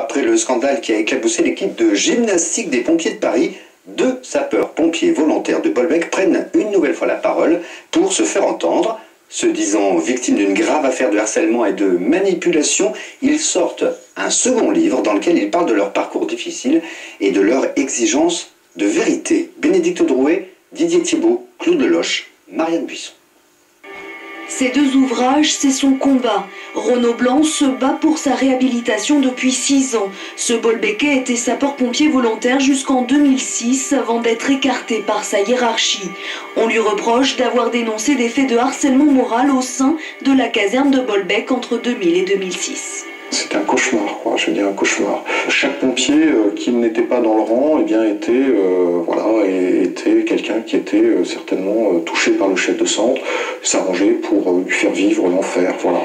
après le scandale qui a éclaboussé l'équipe de gymnastique des pompiers de Paris, 2 sapeurs-pompiers volontaires de Bolbec prennent une nouvelle fois la parole pour se faire entendre. Se disant victimes d'une grave affaire de harcèlement et de manipulation, ils sortent un second livre dans lequel ils parlent de leur parcours difficile et de leur exigence de vérité. Bénédicte Drouet, Didier Thibault, Claude Leloche, Marianne Buisson. Ces 2 ouvrages, c'est son combat. Renaud Blanc se bat pour sa réhabilitation depuis 6 ans. Ce Bolbecquais était sapeur-pompier volontaire jusqu'en 2006 avant d'être écarté par sa hiérarchie. On lui reproche d'avoir dénoncé des faits de harcèlement moral au sein de la caserne de Bolbec entre 2000 et 2006. C'était un cauchemar, quoi. Je veux dire un cauchemar. Chaque pompier qui n'était pas dans le rang, était quelqu'un qui était certainement touché par le chef de centre, s'arrangeait pour lui faire vivre l'enfer, voilà.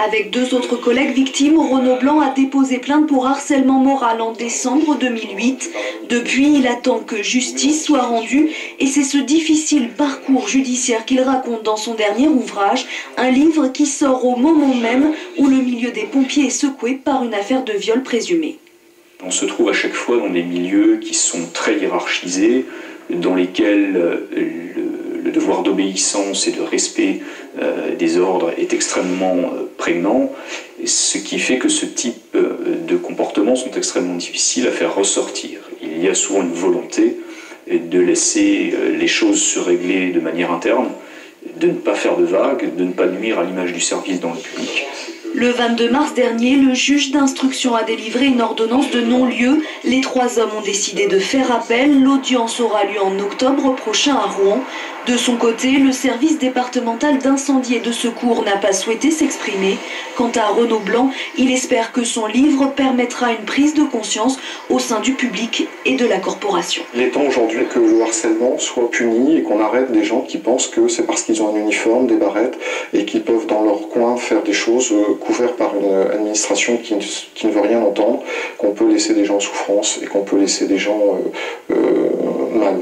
Avec 2 autres collègues victimes, Renaud Blanc a déposé plainte pour harcèlement moral en décembre 2008. Depuis, il attend que justice soit rendue et c'est ce difficile parcours judiciaire qu'il raconte dans son dernier ouvrage, un livre qui sort au moment même où le milieu des pompiers est secoué par une affaire de viol présumé. On se trouve à chaque fois dans des milieux qui sont très hiérarchisés, dans lesquels le devoir d'obéissance et de respect des ordres est extrêmement prégnant, ce qui fait que ce type de comportements sont extrêmement difficiles à faire ressortir. Il y a souvent une volonté de laisser les choses se régler de manière interne, de ne pas faire de vagues, de ne pas nuire à l'image du service dans le public. Le 22 mars dernier, le juge d'instruction a délivré une ordonnance de non-lieu. Les 3 hommes ont décidé de faire appel. L'audience aura lieu en octobre prochain à Rouen. De son côté, le service départemental d'incendie et de secours n'a pas souhaité s'exprimer. Quant à Renaud Blanc, il espère que son livre permettra une prise de conscience au sein du public et de la corporation. Il est temps aujourd'hui que le harcèlement soit puni et qu'on arrête des gens qui pensent que c'est parce qu'ils ont un uniforme, des barrettes et qu'ils peuvent dans leur coin faire des choses couvertes par une administration qui ne veut rien entendre, qu'on peut laisser des gens en souffrance et qu'on peut laisser des gens mal.